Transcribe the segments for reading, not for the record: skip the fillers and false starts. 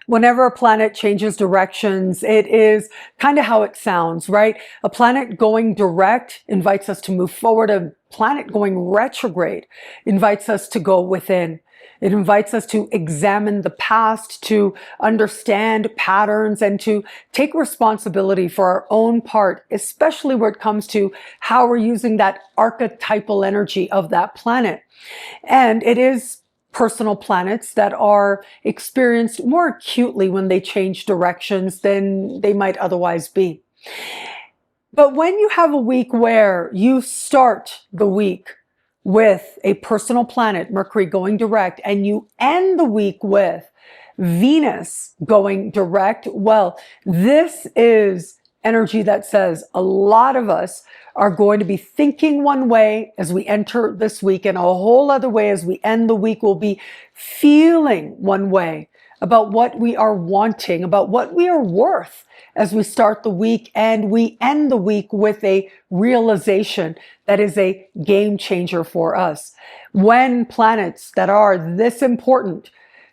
Whenever a planet changes directions, it is kind of how it sounds, right? A planet going direct invites us to move forward. A planet going retrograde invites us to go within. It invites us to examine the past, to understand patterns, and to take responsibility for our own part, especially when it comes to how we're using that archetypal energy of that planet. And it is personal planets that are experienced more acutely when they change directions than they might otherwise be. But when you have a week where you start the week with a personal planet, Mercury, going direct, and you end the week with Venus going direct, well, this is energy that says a lot of us are going to be thinking one way as we enter this week, and a whole other way as we end the week. We'll be feeling one way about what we are wanting, about what we are worth as we start the week, and we end the week with a realization that is a game changer for us. When planets that are this important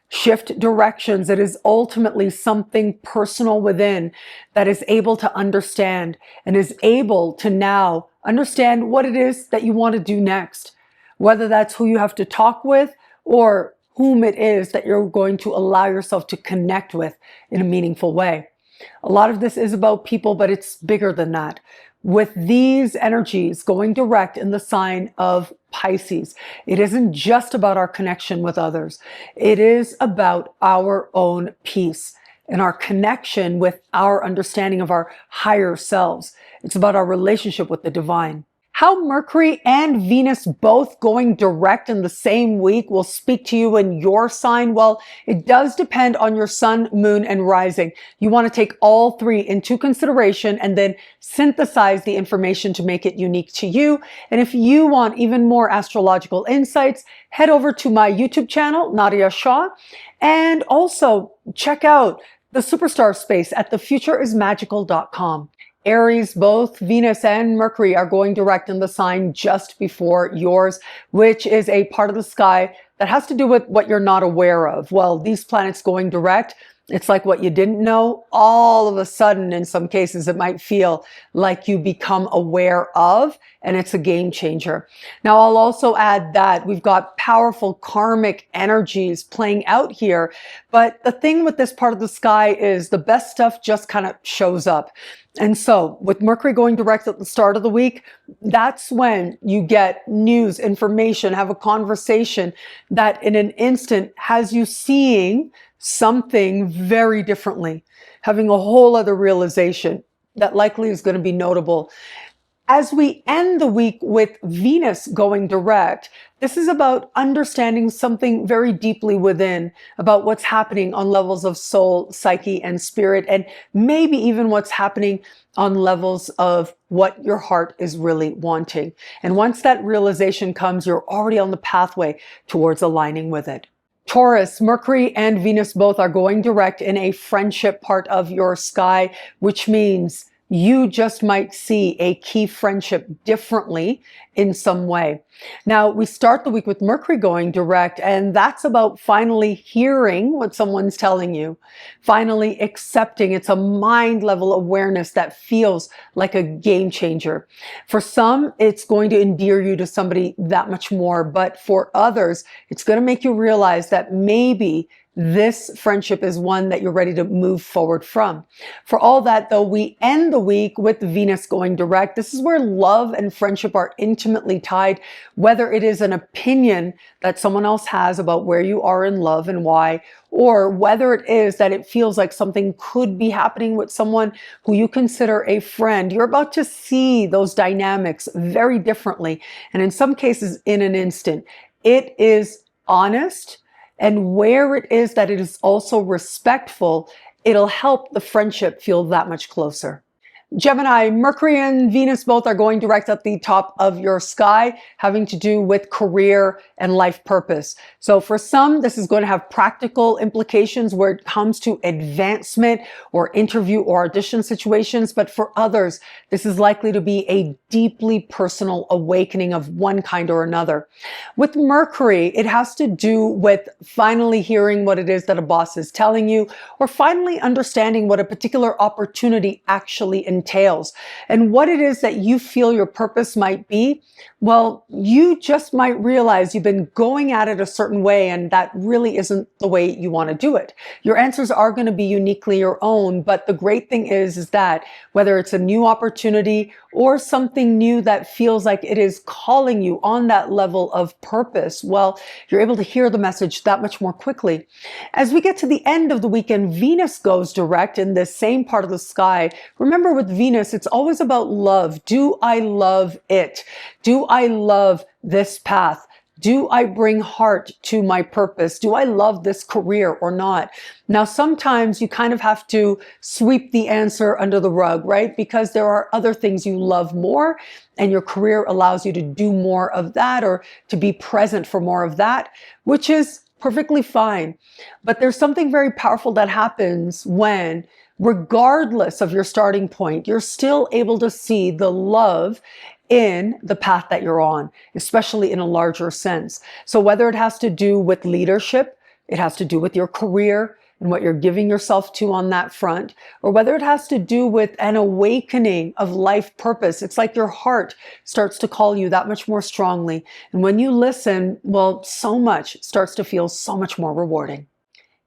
shift directions, it is ultimately something personal within that is able to understand and is able to now understand what it is that you want to do next, whether that's who you have to talk with or whom it is that you're going to allow yourself to connect with in a meaningful way. A lot of this is about people, but it's bigger than that. With these energies going direct in the sign of Pisces, it isn't just about our connection with others. It is about our own peace and our connection with our understanding of our higher selves. It's about our relationship with the divine. How Mercury and Venus both going direct in the same week will speak to you in your sign. Well, it does depend on your sun, moon, and rising. You want to take all three into consideration and then synthesize the information to make it unique to you. And if you want even more astrological insights, head over to my YouTube channel, Nadiya Shah, and also check out the superstar space at thefutureismagical.com. Aries, both Venus and Mercury are going direct in the sign just before yours, which is a part of the sky that has to do with what you're not aware of. Well, these planets going direct, it's like what you didn't know. All of a sudden, in some cases, it might feel like you become aware of, and it's a game changer. Now, I'll also add that we've got powerful karmic energies playing out here. But the thing with this part of the sky is the best stuff just kind of shows up. And so with Mercury going direct at the start of the week, that's when you get news, information, have a conversation that in an instant has you seeing something very differently, having a whole other realization that likely is going to be notable. As we end the week with Venus going direct, this is about understanding something very deeply within about what's happening on levels of soul, psyche, and spirit, and maybe even what's happening on levels of what your heart is really wanting. And once that realization comes, you're already on the pathway towards aligning with it. Taurus, Mercury and Venus both are going direct in a friendship part of your sky, which means you just might see a key friendship differently in some way. Now, we start the week with Mercury going direct, and that's about finally hearing what someone's telling you, finally accepting. It's a mind level awareness that feels like a game changer. For some, it's going to endear you to somebody that much more, but for others, it's going to make you realize that maybe this friendship is one that you're ready to move forward from. For all that, though, we end the week with Venus going direct. This is where love and friendship are intimately tied, whether it is an opinion that someone else has about where you are in love and why, or whether it is that it feels like something could be happening with someone who you consider a friend. You're about to see those dynamics very differently, and in some cases, in an instant. It is honest. And where it is that it is also respectful, it'll help the friendship feel that much closer. Gemini, Mercury and Venus both are going direct at the top of your sky, having to do with career and life purpose. So for some, this is going to have practical implications where it comes to advancement or interview or audition situations. But for others, this is likely to be a deeply personal awakening of one kind or another. With Mercury, it has to do with finally hearing what it is that a boss is telling you, or finally understanding what a particular opportunity actually entails and what it is that you feel your purpose might be. Well, you just might realize you've been going at it a certain way and that really isn't the way you want to do it. Your answers are going to be uniquely your own, but the great thing is that whether it's a new opportunity or something new that feels like it is calling you on that level of purpose, well, you're able to hear the message that much more quickly. As we get to the end of the weekend, Venus goes direct in the same part of the sky. Remember, with Venus, it's always about love. Do I love it? Do I love this path? Do I bring heart to my purpose? Do I love this career or not? Now, sometimes you kind of have to sweep the answer under the rug, right? Because there are other things you love more, and your career allows you to do more of that or to be present for more of that, which is perfectly fine. But there's something very powerful that happens when, regardless of your starting point, you're still able to see the love in the path that you're on, especially in a larger sense. So whether it has to do with leadership, it has to do with your career and what you're giving yourself to on that front, or whether it has to do with an awakening of life purpose, it's like your heart starts to call you that much more strongly. And when you listen, well, so much starts to feel so much more rewarding.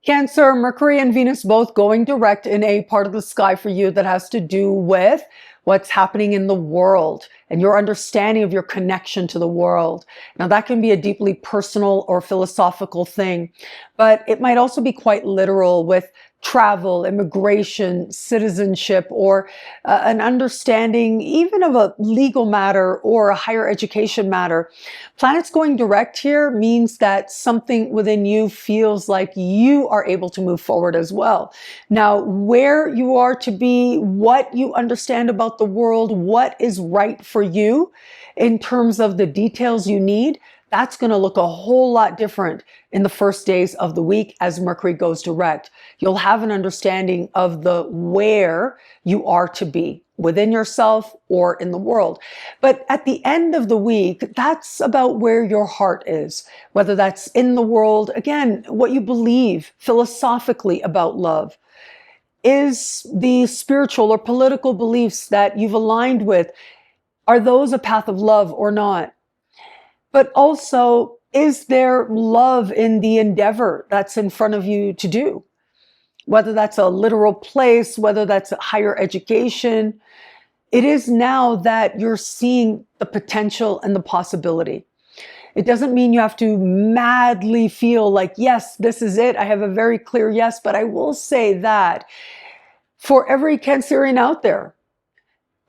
Cancer, Mercury and Venus both going direct in a part of the sky for you that has to do with what's happening in the world and your understanding of your connection to the world. Now, that can be a deeply personal or philosophical thing, but it might also be quite literal with travel, immigration, citizenship, or an understanding even of a legal matter or a higher education matter. Planets going direct here means that something within you feels like you are able to move forward as well. Now, where you are to be, what you understand about the world, what is right for you in terms of the details you need, that's going to look a whole lot different in the first days of the week as Mercury goes direct. You'll have an understanding of the where you are to be within yourself or in the world. But at the end of the week, that's about where your heart is, whether that's in the world, again, what you believe philosophically about love. Is the spiritual or political beliefs that you've aligned with, are those a path of love or not? But also, is there love in the endeavor that's in front of you to do? Whether that's a literal place, whether that's higher education, it is now that you're seeing the potential and the possibility. It doesn't mean you have to madly feel like, yes, this is it. I have a very clear yes, but I will say that for every Cancerian out there,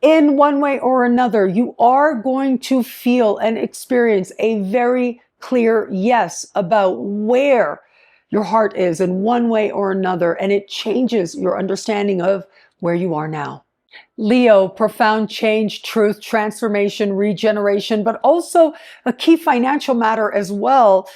in one way or another, you are going to feel and experience a very clear yes about where your heart is in one way or another, and it changes your understanding of where you are now. Leo, profound change, truth, transformation, regeneration, but also a key financial matter as well.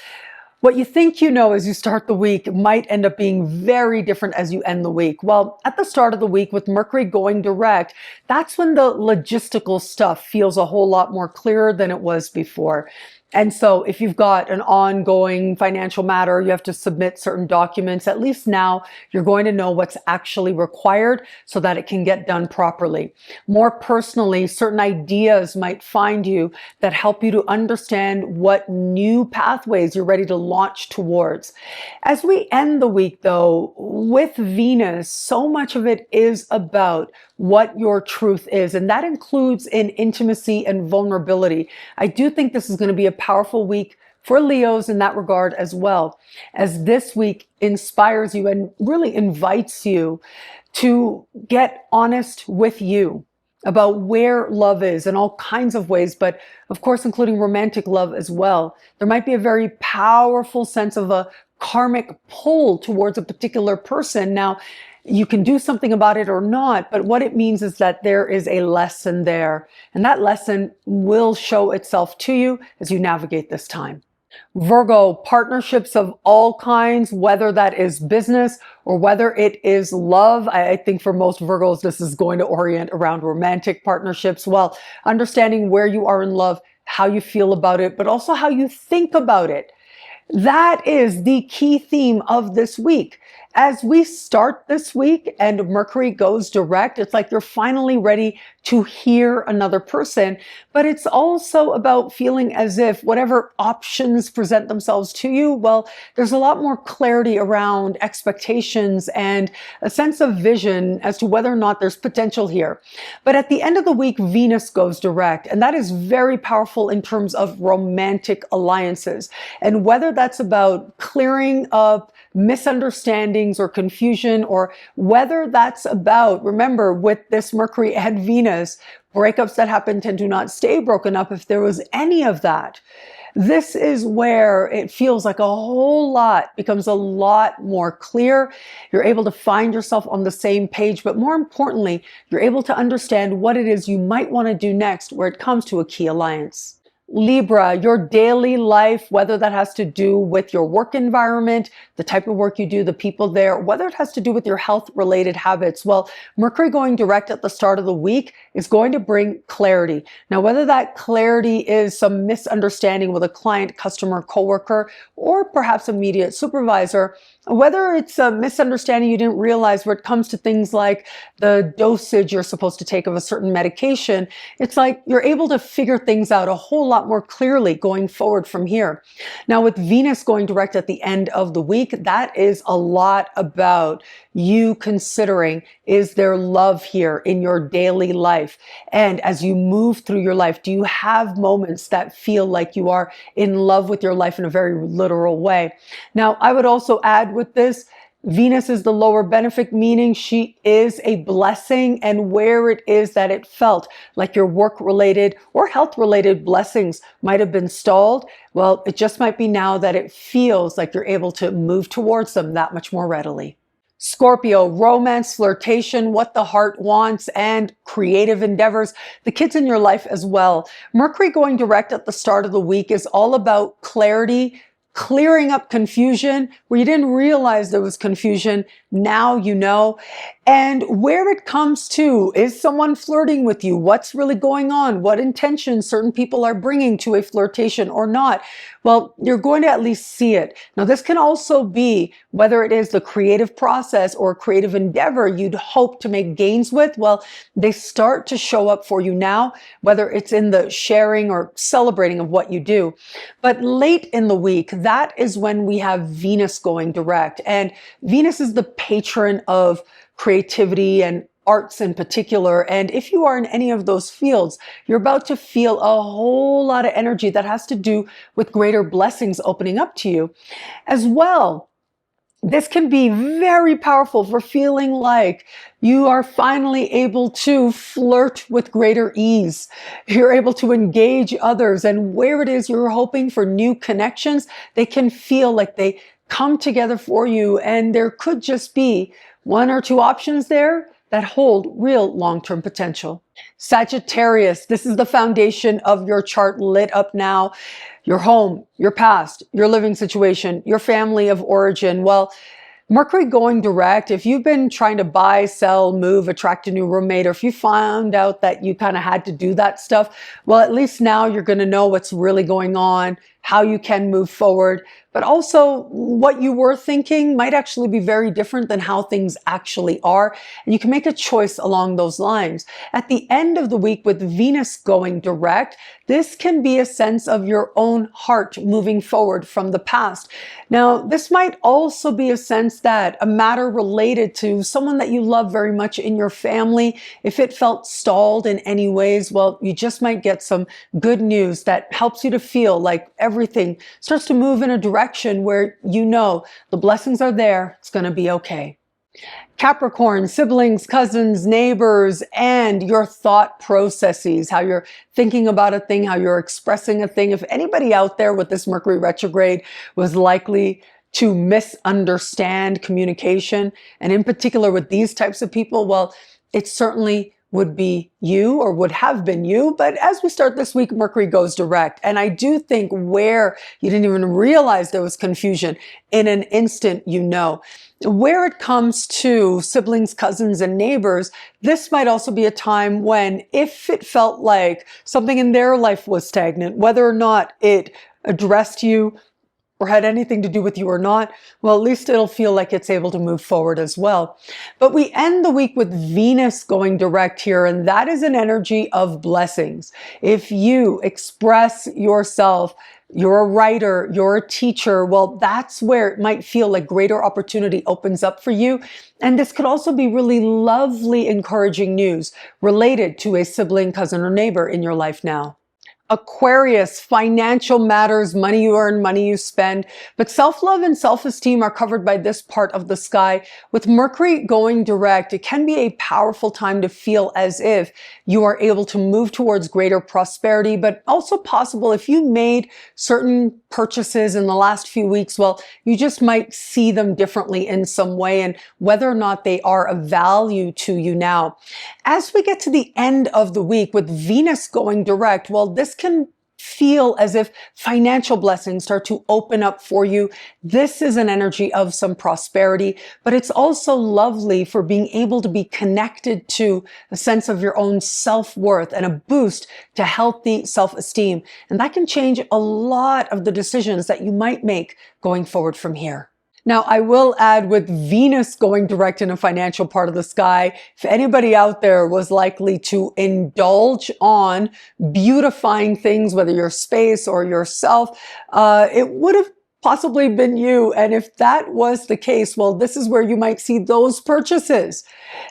What you think you know as you start the week might end up being very different as you end the week. Well, at the start of the week with Mercury going direct, that's when the logistical stuff feels a whole lot more clearer than it was before. And so if you've got an ongoing financial matter, you have to submit certain documents, at least now you're going to know what's actually required so that it can get done properly. More personally, certain ideas might find you that help you to understand what new pathways you're ready to launch towards. As we end the week though, with Venus, so much of it is about what your truth is, and that includes in intimacy and vulnerability. I do think this is going to be a powerful week for Leos in that regard as well, as this week inspires you and really invites you to get honest with you about where love is in all kinds of ways, but of course, including romantic love as well. There might be a very powerful sense of a karmic pull towards a particular person. Now, You can do something about it or not, but what it means is that there is a lesson there, and that lesson will show itself to you as you navigate this time. Virgo, partnerships of all kinds, whether that is business or whether it is love. I think for most Virgos, this is going to orient around romantic partnerships. Well, understanding where you are in love, how you feel about it, but also how you think about it. That is the key theme of this week. As we start this week and Mercury goes direct, it's like you're finally ready to hear another person, but it's also about feeling as if whatever options present themselves to you, well, there's a lot more clarity around expectations and a sense of vision as to whether or not there's potential here. But at the end of the week, Venus goes direct, and that is very powerful in terms of romantic alliances. And whether that's about clearing up misunderstandings or confusion, or whether that's about, remember, with this Mercury and Venus, breakups that happen tend to not stay broken up if there was any of that. This is where it feels like a whole lot becomes a lot more clear. You're able to find yourself on the same page, but more importantly, you're able to understand what it is you might want to do next where it comes to a key alliance. Libra, your daily life, whether that has to do with your work environment, the type of work you do, the people there, whether it has to do with your health-related habits. Well, Mercury going direct at the start of the week is going to bring clarity. Now, whether that clarity is some misunderstanding with a client, customer, coworker, or perhaps immediate supervisor, whether it's a misunderstanding you didn't realize where it comes to things like the dosage you're supposed to take of a certain medication, it's like you're able to figure things out a whole lot more clearly going forward from here. Now, with Venus going direct at the end of the week, that is a lot about you considering, is there love here in your daily life? And as you move through your life, do you have moments that feel like you are in love with your life in a very literal way? Now, I would also add with this, Venus is the lower benefic, meaning she is a blessing, and where it is that it felt like your work-related or health-related blessings might have been stalled, well, it just might be now that it feels like you're able to move towards them that much more readily. Scorpio, romance, flirtation, what the heart wants, and creative endeavors, the kids in your life as well. Mercury going direct at the start of the week is all about clarity, clearing up confusion where you didn't realize there was confusion. Now you know. And where it comes to, is someone flirting with you? What's really going on? What intentions certain people are bringing to a flirtation or not? Well, you're going to at least see it. Now, this can also be whether it is the creative process or creative endeavor you'd hope to make gains with. Well, they start to show up for you now, whether it's in the sharing or celebrating of what you do. But late in the week, that is when we have Venus going direct. And Venus is the patron of creativity and arts in particular. And if you are in any of those fields, you're about to feel a whole lot of energy that has to do with greater blessings opening up to you as well. This can be very powerful for feeling like you are finally able to flirt with greater ease. You're able to engage others, and where it is you're hoping for new connections, they can feel like they come together for you, and there could just be one or two options there that hold real long-term potential. Sagittarius, this is the foundation of your chart lit up now. Your home, your past, your living situation, your family of origin. Well, Mercury going direct, if you've been trying to buy, sell, move, attract a new roommate, or if you found out that you kind of had to do that stuff, well, at least now you're going to know what's really going on, how you can move forward, but also what you were thinking might actually be very different than how things actually are. And you can make a choice along those lines. At the end of the week with Venus going direct, this can be a sense of your own heart moving forward from the past. Now, this might also be a sense that a matter related to someone that you love very much in your family, if it felt stalled in any ways, well, you just might get some good news that helps you to feel like everything starts to move in a direction where you know the blessings are there, it's going to be okay. Capricorn, siblings, cousins, neighbors, and your thought processes, how you're thinking about a thing, how you're expressing a thing. If anybody out there with this Mercury retrograde was likely to misunderstand communication. And in particular with these types of people, well, it certainly would be you or would have been you. But as we start this week, Mercury goes direct. And I do think where you didn't even realize there was confusion, in an instant, you know. Where it comes to siblings, cousins, and neighbors, this might also be a time when if it felt like something in their life was stagnant, whether or not it addressed you or had anything to do with you or not, well, at least it'll feel like it's able to move forward as well. But we end the week with Venus going direct here, and that is an energy of blessings. If you express yourself, you're a writer, you're a teacher, well, that's where it might feel like greater opportunity opens up for you. And this could also be really lovely, encouraging news related to a sibling, cousin, or neighbor in your life now. Aquarius, financial matters, money you earn, money you spend, but self-love and self-esteem are covered by this part of the sky. With Mercury going direct, it can be a powerful time to feel as if you are able to move towards greater prosperity, but also possible if you made certain purchases in the last few weeks, well, you just might see them differently in some way and whether or not they are of value to you now. As we get to the end of the week with Venus going direct, well, this can feel as if financial blessings start to open up for you. This is an energy of some prosperity, but it's also lovely for being able to be connected to a sense of your own self-worth and a boost to healthy self-esteem. And that can change a lot of the decisions that you might make going forward from here. Now, I will add with Venus going direct in a financial part of the sky, if anybody out there was likely to indulge on beautifying things, whether your space or yourself, it would have possibly been you. And if that was the case, well, this is where you might see those purchases,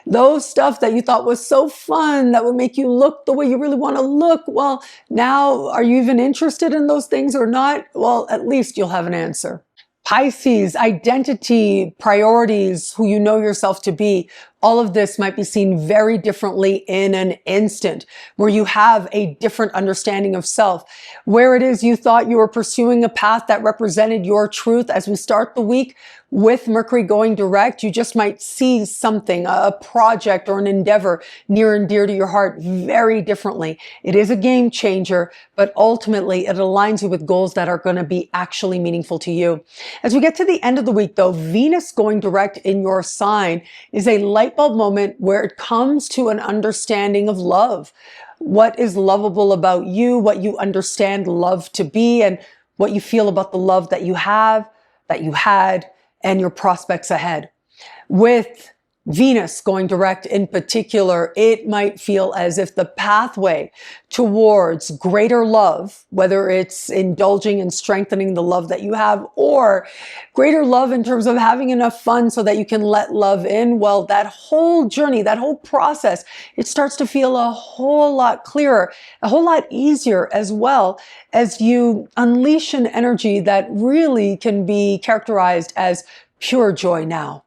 those stuff that you thought was so fun that would make you look the way you really want to look. Well, now, are you even interested in those things or not? Well, at least you'll have an answer. Pisces, identity, priorities, who you know yourself to be, all of this might be seen very differently in an instant, where you have a different understanding of self, where it is you thought you were pursuing a path that represented your truth. As we start the week with Mercury going direct, you just might see something, a project or an endeavor near and dear to your heart very differently. It is a game changer, but ultimately it aligns you with goals that are going to be actually meaningful to you. As we get to the end of the week though, Venus going direct in your sign is a light bulb moment where it comes to an understanding of love. What is lovable about you, what you understand love to be, and what you feel about the love that you have, that you had, and your prospects ahead. With Venus going direct in particular, it might feel as if the pathway towards greater love, whether it's indulging and strengthening the love that you have, or greater love in terms of having enough fun so that you can let love in, well, that whole journey, that whole process, it starts to feel a whole lot clearer, a whole lot easier as well as you unleash an energy that really can be characterized as pure joy now.